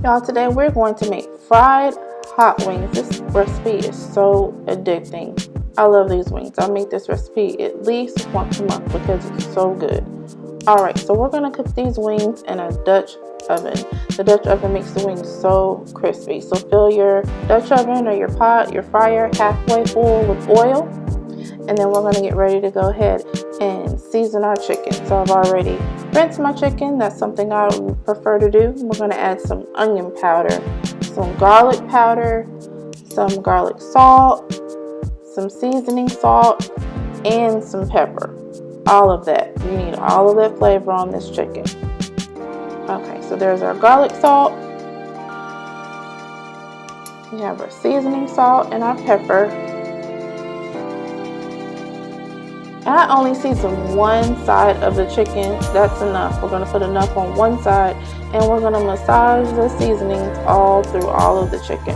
Y'all, today we're going to make fried hot wings. This recipe is so addicting. I love these wings. I make this recipe at least once a month because it's so good. Alright, so we're going to cook these wings in a Dutch oven. The Dutch oven makes the wings so crispy. So fill your Dutch oven or your pot, your fryer halfway full with oil. And then we're going to get ready to go ahead and season our chicken. So I've already rinsed my chicken. That's something I would prefer to do. We're going to add some onion powder, some garlic powder, some garlic salt, some seasoning salt, and some pepper. All of that. You need all of that flavor on this chicken. Okay, so there's our garlic salt. We have our seasoning salt and our pepper. I only season one side of the chicken. That's enough. We're going to put enough on one side and we're going to massage the seasonings all through all of the chicken.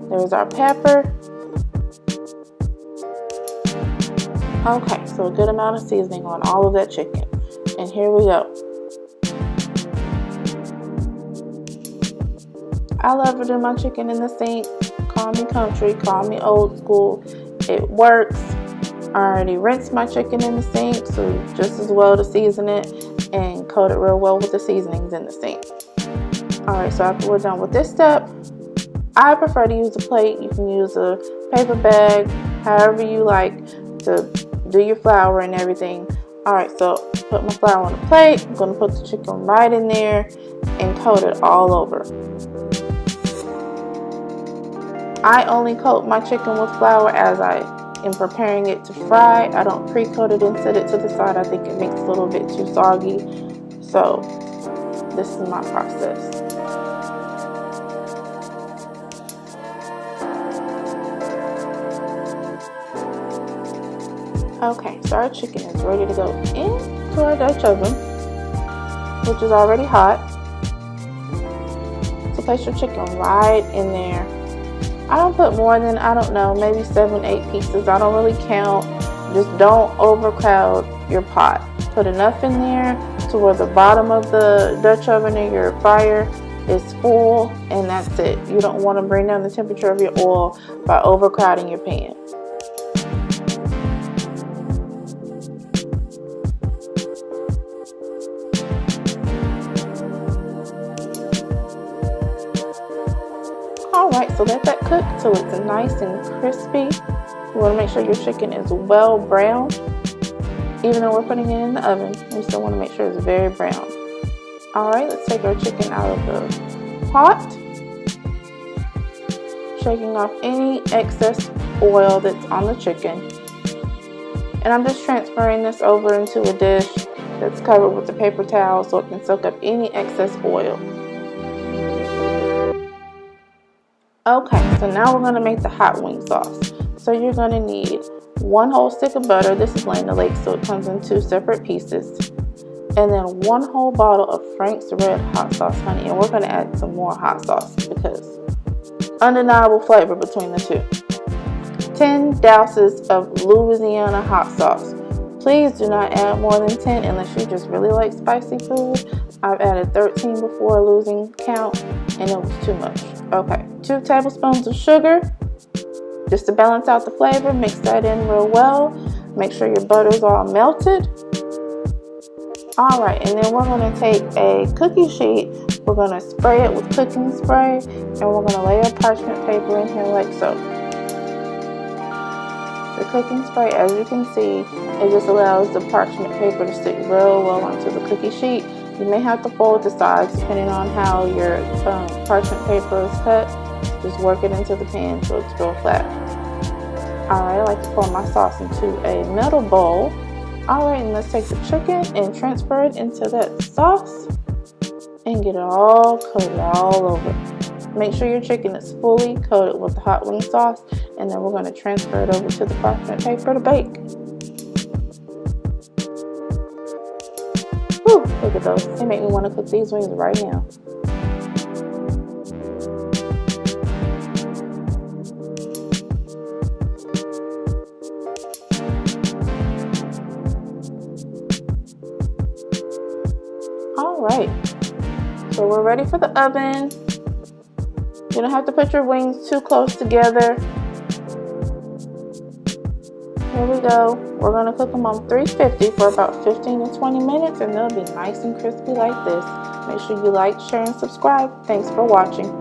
There's our pepper. Okay, so a good amount of seasoning on all of that chicken. And here we go. I love to do my chicken in the sink. Call me country, call me old school. It works. I already rinsed my chicken in the sink, so just as well to season it and coat it real well with the seasonings in the sink. Alright, so after we're done with this step, I prefer to use a plate. You can use a paper bag, however you like to do your flour and everything. Alright, so put my flour on a plate. I'm going to put the chicken right in there and coat it all over. I only coat my chicken with flour as I am preparing it to fry. I don't pre-coat it and set it to the side. I think it makes it a little bit too soggy. So this is my process. Okay, so our chicken is ready to go into our Dutch oven, which is already hot. So place your chicken right in there. I don't put more than, I don't know, maybe 7-8 pieces. I don't really count. Just don't overcrowd your pot. Put enough in there to where the bottom of the Dutch oven or your fryer is full, and that's it. You don't want to bring down the temperature of your oil by overcrowding your pan. Alright, so let that cook till it's nice and crispy. You want to make sure your chicken is well browned. Even though we're putting it in the oven, we still want to make sure it's very brown. Alright, let's take our chicken out of the pot. Shaking off any excess oil that's on the chicken. And I'm just transferring this over into a dish that's covered with a paper towel so it can soak up any excess oil. Okay, so now we're going to make the hot wing sauce. So you're going to need 1 whole stick of butter. This is Land O'Lakes, so it comes in 2 separate pieces. And then 1 whole bottle of Frank's Red Hot Sauce, honey. And we're going to add some more hot sauce because undeniable flavor between the two. 10 douses of Louisiana hot sauce. Please do not add more than 10 unless you just really like spicy food. I've added 13 before losing count and it was too much. Okay, 2 tablespoons of sugar just to balance out the flavor. Mix that in real well. Make sure your butter's all melted. Alright, and then we're going to take a cookie sheet. We're going to spray it with cooking spray and we're going to lay a parchment paper in here like so. The cooking spray, as you can see, it just allows the parchment paper to stick real well onto the cookie sheet. You may have to fold the sides depending on how your parchment paper is cut. Just work it into the pan so it's real flat. Alright, I like to pour my sauce into a metal bowl. Alright, and let's take the chicken and transfer it into that sauce and get it all coated all over. Make sure your chicken is fully coated with the hot wing sauce, and then we're going to transfer it over to the parchment paper to bake. Whew, look at those. They make me want to cook these wings right now. All right, so we're ready for the oven. You don't have to put your wings too close together. Here we go. We're going to cook them on 350 for about 15 to 20 minutes, and they'll be nice and crispy like this. Make sure you like, share, and subscribe. Thanks for watching.